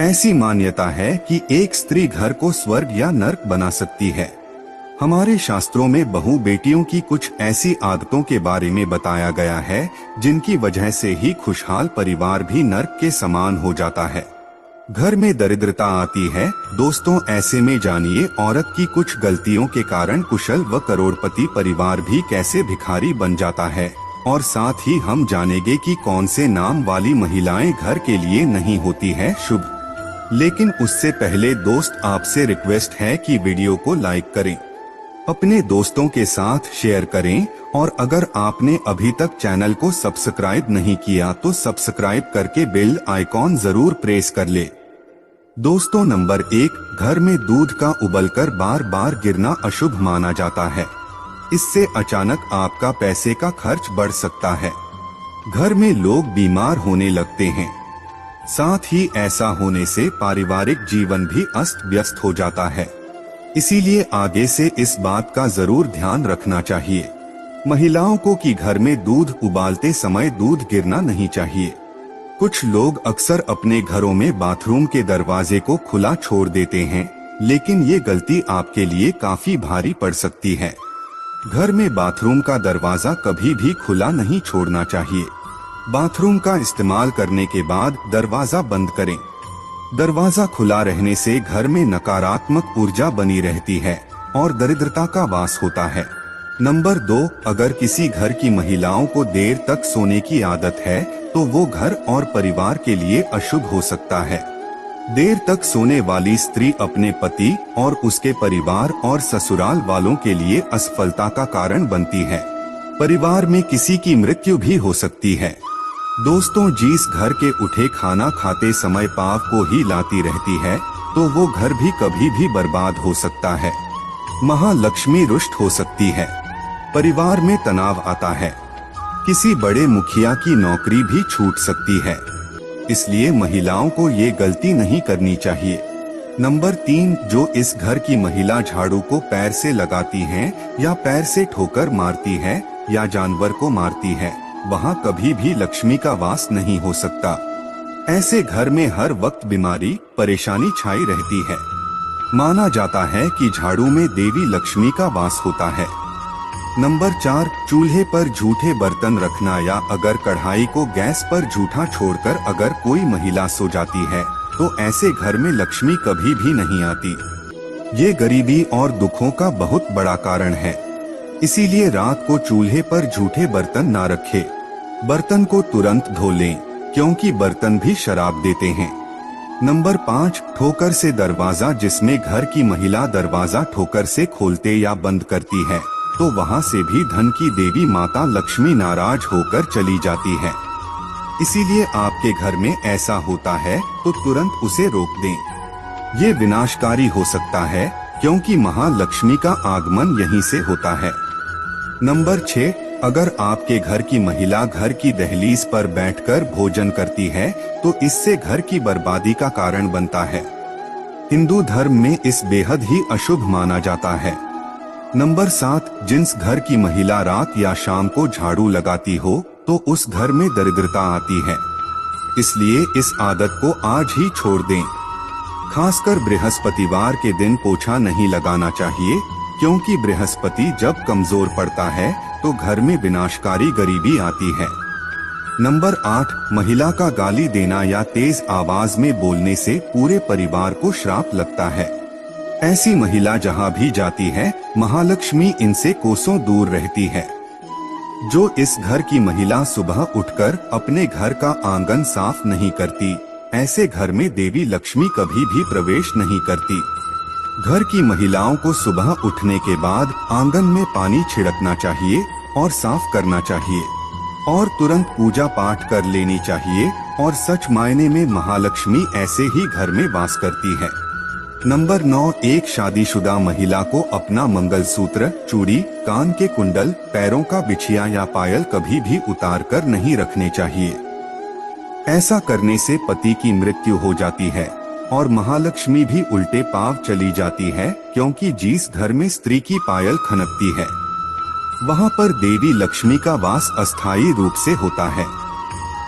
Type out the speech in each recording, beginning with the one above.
ऐसी मान्यता है कि एक स्त्री घर को स्वर्ग या नर्क बना सकती है। हमारे शास्त्रों में बहू बेटियों की कुछ ऐसी आदतों के बारे में बताया गया है जिनकी वजह से ही खुशहाल परिवार भी नर्क के समान हो जाता है। घर में दरिद्रता आती है। दोस्तों, ऐसे में जानिए औरत की कुछ गलतियों के कारण कुशल व करोड़पति परिवार भी कैसे भिखारी बन जाता है, और साथ ही हम जानेंगे कि कौन से नाम वाली महिलाएं घर के लिए नहीं होती है शुभ। लेकिन उससे पहले दोस्त, आपसे रिक्वेस्ट है कि वीडियो को लाइक करें, अपने दोस्तों के साथ शेयर करें, और अगर आपने अभी तक चैनल को सब्सक्राइब नहीं किया तो सब्सक्राइब करके बेल आइकॉन जरूर प्रेस कर ले। दोस्तों, नंबर 1, घर में दूध का उबलकर बार बार गिरना अशुभ माना जाता है। इससे अचानक आपका पैसे का खर्च बढ़ सकता है। घर में लोग बीमार होने लगते हैं। साथ ही ऐसा होने से पारिवारिक जीवन भी अस्त व्यस्त हो जाता है। इसीलिए आगे से इस बात का जरूर ध्यान रखना चाहिए महिलाओं को कि घर में दूध उबालते समय दूध गिरना नहीं चाहिए। कुछ लोग अक्सर अपने घरों में बाथरूम के दरवाजे को खुला छोड़ देते हैं, लेकिन ये गलती आपके लिए काफी भारी पड़ सकती है। घर में बाथरूम का दरवाजा कभी भी खुला नहीं छोड़ना चाहिए। बाथरूम का इस्तेमाल करने के बाद दरवाजा बंद करें। दरवाजा खुला रहने से घर में नकारात्मक ऊर्जा बनी रहती है और दरिद्रता का वास होता है। नंबर 2, अगर किसी घर की महिलाओं को देर तक सोने की आदत है तो वो घर और परिवार के लिए अशुभ हो सकता है। देर तक सोने वाली स्त्री अपने पति और उसके परिवार और ससुराल वालों के लिए असफलता का कारण बनती है। परिवार में किसी की मृत्यु भी हो सकती है। दोस्तों, जिस घर के उठे खाना खाते समय पाप को ही लाती रहती है तो वो घर भी कभी भी बर्बाद हो सकता है। महालक्ष्मी रुष्ट हो सकती है। परिवार में तनाव आता है। किसी बड़े मुखिया की नौकरी भी छूट सकती है। इसलिए महिलाओं को ये गलती नहीं करनी चाहिए। नंबर 3, जो इस घर की महिला झाड़ू को पैर से लगाती हैं या पैर से ठोकर मारती है या जानवर को मारती है, वहाँ कभी भी लक्ष्मी का वास नहीं हो सकता। ऐसे घर में हर वक्त बीमारी, परेशानी छाई रहती है। माना जाता है कि झाड़ू में देवी लक्ष्मी का वास होता है। नंबर 4, चूल्हे पर झूठे बर्तन रखना या अगर कढ़ाई को गैस पर झूठा छोड़कर अगर कोई महिला सो जाती है तो ऐसे घर में लक्ष्मी कभी भी नहीं आती। ये गरीबी और दुखों का बहुत बड़ा कारण है। इसीलिए रात को चूल्हे पर झूठे बर्तन ना रखें। बर्तन को तुरंत धो लें, क्योंकि बर्तन भी शराब देते हैं। नंबर 5, ठोकर से दरवाजा, जिसमें घर की महिला दरवाजा ठोकर से खोलते या बंद करती है तो वहां से भी धन की देवी माता लक्ष्मी नाराज होकर चली जाती है। इसीलिए आपके घर में ऐसा होता है तो तुरंत उसे रोक दें। ये विनाशकारी हो सकता है, क्योंकि महालक्ष्मी का आगमन यहीं से होता है। नंबर 6, अगर आपके घर की महिला घर की दहलीज पर बैठकर भोजन करती है तो इससे घर की बर्बादी का कारण बनता है। हिंदू धर्म में इस बेहद ही अशुभ माना जाता है। नंबर 7, जिस घर की महिला रात या शाम को झाड़ू लगाती हो तो उस घर में दरिद्रता आती है। इसलिए इस आदत को आज ही छोड़ दें। खासकर बृहस्पतिवार के दिन पोछा नहीं लगाना चाहिए, क्योंकि बृहस्पति जब कमजोर पड़ता है तो घर में विनाशकारी गरीबी आती है। नंबर 8, महिला का गाली देना या तेज आवाज में बोलने से पूरे परिवार को श्राप लगता है। ऐसी महिला जहां भी जाती है महालक्ष्मी इनसे कोसों दूर रहती है। जो इस घर की महिला सुबह उठकर अपने घर का आंगन साफ नहीं करती, ऐसे घर में देवी लक्ष्मी कभी भी प्रवेश नहीं करती। घर की महिलाओं को सुबह उठने के बाद आंगन में पानी छिड़कना चाहिए और साफ करना चाहिए और तुरंत पूजा पाठ कर लेनी चाहिए, और सच मायने में महालक्ष्मी ऐसे ही घर में वास करती है। नंबर 9, एक शादीशुदा महिला को अपना मंगलसूत्र, चूड़ी, कान के कुंडल, पैरों का बिछिया या पायल कभी भी उतार कर नहीं रखने चाहिए। ऐसा करने से पति की मृत्यु हो जाती है और महालक्ष्मी भी उल्टे पांव चली जाती है, क्योंकि जिस घर में स्त्री की पायल खनकती है वहां पर देवी लक्ष्मी का वास अस्थायी रूप से होता है।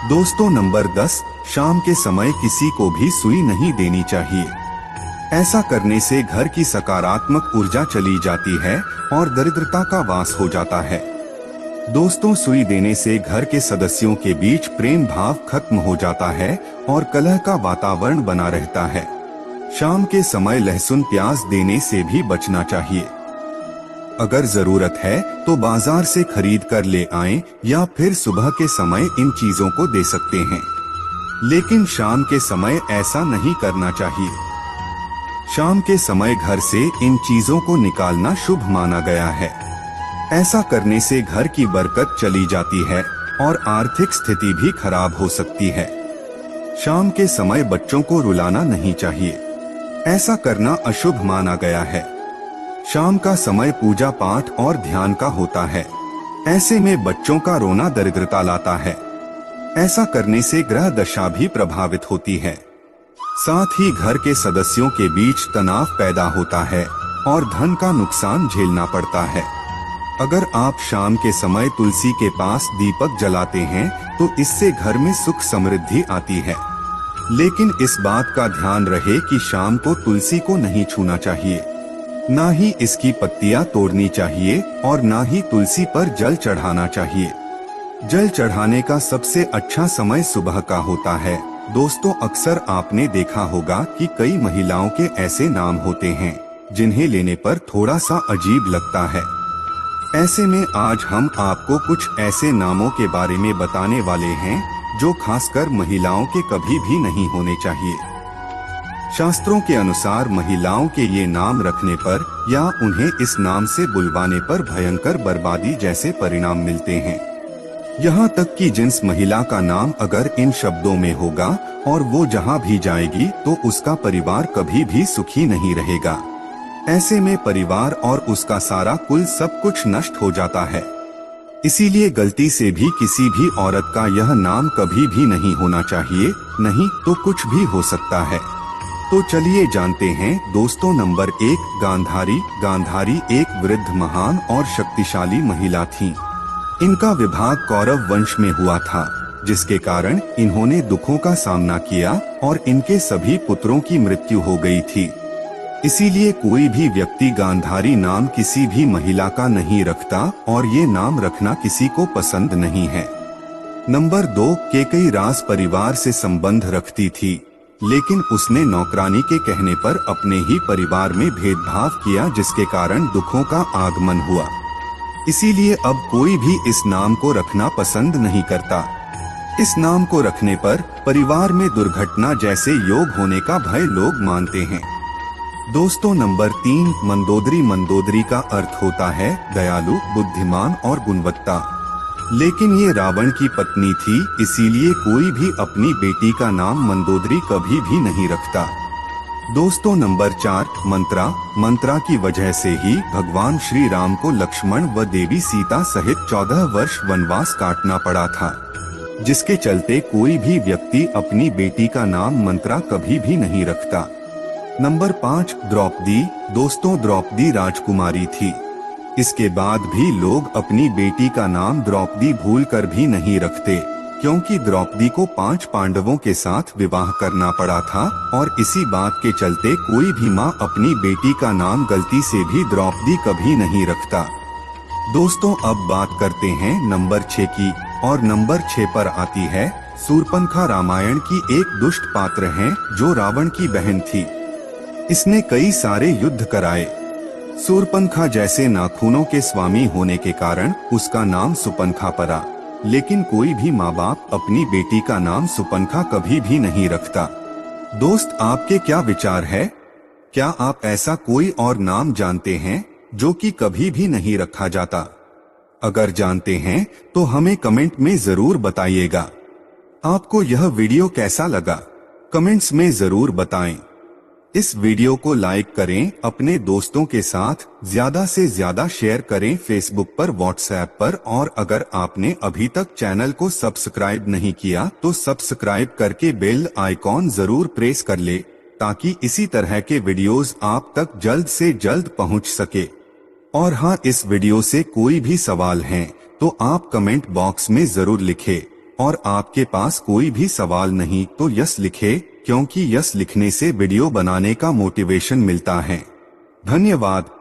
दोस्तों, नंबर 10, शाम के समय किसी को भी सुई नहीं देनी चाहिए। ऐसा करने से घर की सकारात्मक ऊर्जा चली जाती है और दरिद्रता का वास हो जाता है। दोस्तों, सुई देने से घर के सदस्यों के बीच प्रेम भाव खत्म हो जाता है और कलह का वातावरण बना रहता है। शाम के समय लहसुन प्याज देने से भी बचना चाहिए। अगर जरूरत है तो बाजार से खरीद कर ले आएं या फिर सुबह के समय इन चीजों को दे सकते हैं, लेकिन शाम के समय ऐसा नहीं करना चाहिए। शाम के समय घर से इन चीजों को निकालना शुभ माना गया है। ऐसा करने से घर की बरकत चली जाती है और आर्थिक स्थिति भी खराब हो सकती है। शाम के समय बच्चों को रुलाना नहीं चाहिए, ऐसा करना अशुभ माना गया है। शाम का समय पूजा पाठ और ध्यान का होता है, ऐसे में बच्चों का रोना दरिद्रता लाता है। ऐसा करने से ग्रह दशा भी प्रभावित होती है। साथ ही घर के सदस्यों के बीच तनाव पैदा होता है और धन का नुकसान झेलना पड़ता है। अगर आप शाम के समय तुलसी के पास दीपक जलाते हैं तो इससे घर में सुख समृद्धि आती है, लेकिन इस बात का ध्यान रहे कि शाम को तुलसी को नहीं छूना चाहिए, ना ही इसकी पत्तियां तोड़नी चाहिए और ना ही तुलसी पर जल चढ़ाना चाहिए। जल चढ़ाने का सबसे अच्छा समय सुबह का होता है। दोस्तों, अक्सर आपने देखा होगा कि कई महिलाओं के ऐसे नाम होते हैं जिन्हें लेने पर थोड़ा सा अजीब लगता है। ऐसे में आज हम आपको कुछ ऐसे नामों के बारे में बताने वाले हैं जो खासकर महिलाओं के कभी भी नहीं होने चाहिए। शास्त्रों के अनुसार महिलाओं के ये नाम रखने पर या उन्हें इस नाम से बुलवाने पर भयंकर बर्बादी जैसे परिणाम मिलते हैं। यहाँ तक कि जिस महिला का नाम अगर इन शब्दों में होगा और वो जहाँ भी जाएगी तो उसका परिवार कभी भी सुखी नहीं रहेगा। ऐसे में परिवार और उसका सारा कुल सब कुछ नष्ट हो जाता है। इसीलिए गलती से भी किसी भी औरत का यह नाम कभी भी नहीं होना चाहिए, नहीं तो कुछ भी हो सकता है। तो चलिए जानते हैं दोस्तों। नंबर 1, गांधारी। गांधारी एक वृद्ध, महान और शक्तिशाली महिला थीं। इनका विवाह कौरव वंश में हुआ था, जिसके कारण इन्होंने दुखों का सामना किया और इनके सभी पुत्रों की मृत्यु हो गई थी। इसीलिए कोई भी व्यक्ति गांधारी नाम किसी भी महिला का नहीं रखता और ये नाम रखना किसी को पसंद नहीं है। नंबर 2, कैकेयी राज परिवार से संबंध रखती थी, लेकिन उसने नौकरानी के कहने पर अपने ही परिवार में भेदभाव किया, जिसके कारण दुखों का आगमन हुआ। इसीलिए अब कोई भी इस नाम को रखना पसंद नहीं करता। इस नाम को रखने पर परिवार में दुर्घटना जैसे योग होने का भय लोग मानते हैं। दोस्तों, नंबर 3, मंदोदरी। मंदोदरी का अर्थ होता है दयालु, बुद्धिमान और गुणवत्ता। लेकिन ये रावण की पत्नी थी, इसीलिए कोई भी अपनी बेटी का नाम मंदोदरी कभी भी नहीं रखता। दोस्तों, नंबर 4, मंत्रा। मंत्रा की वजह से ही भगवान श्री राम को लक्ष्मण व देवी सीता सहित 14 वर्ष वनवास काटना पड़ा था, जिसके चलते कोई भी व्यक्ति अपनी बेटी का नाम मंत्रा कभी भी नहीं रखता। नंबर 5, द्रौपदी। दोस्तों, द्रौपदी राजकुमारी थी। इसके बाद भी लोग अपनी बेटी का नाम द्रौपदी भूलकर भी नहीं रखते, क्योंकि द्रौपदी को 5 पांडवों के साथ विवाह करना पड़ा था और इसी बात के चलते कोई भी माँ अपनी बेटी का नाम गलती से भी द्रौपदी कभी नहीं रखता। दोस्तों, अब बात करते हैं नंबर 6 की, और नंबर 6 पर आती है शूर्पणखा। रामायण की एक दुष्ट पात्र है जो रावण की बहन थी। इसने कई सारे युद्ध कराए। शूर्पणखा जैसे नाखूनों के स्वामी होने के कारण उसका नाम सुपंखा पड़ा, लेकिन कोई भी माँ बाप अपनी बेटी का नाम सुपंखा कभी भी नहीं रखता। दोस्त, आपके क्या विचार है? क्या आप ऐसा कोई और नाम जानते हैं जो कि कभी भी नहीं रखा जाता? अगर जानते हैं तो हमें कमेंट में जरूर बताइएगा। आपको यह वीडियो कैसा लगा, कमेंट्स में जरूर बताएं। इस वीडियो को लाइक करें, अपने दोस्तों के साथ ज्यादा से ज्यादा शेयर करें, फेसबुक पर, व्हाट्सएप पर, और अगर आपने अभी तक चैनल को सब्सक्राइब नहीं किया तो सब्सक्राइब करके बेल आइकॉन जरूर प्रेस कर ले, ताकि इसी तरह के वीडियोस आप तक जल्द से जल्द पहुंच सके। और हाँ, इस वीडियो से कोई भी सवाल है तो आप कमेंट बॉक्स में जरूर लिखें और आपके पास कोई भी सवाल नहीं तो यस लिखे, क्योंकि यस लिखने से वीडियो बनाने का मोटिवेशन मिलता है। धन्यवाद।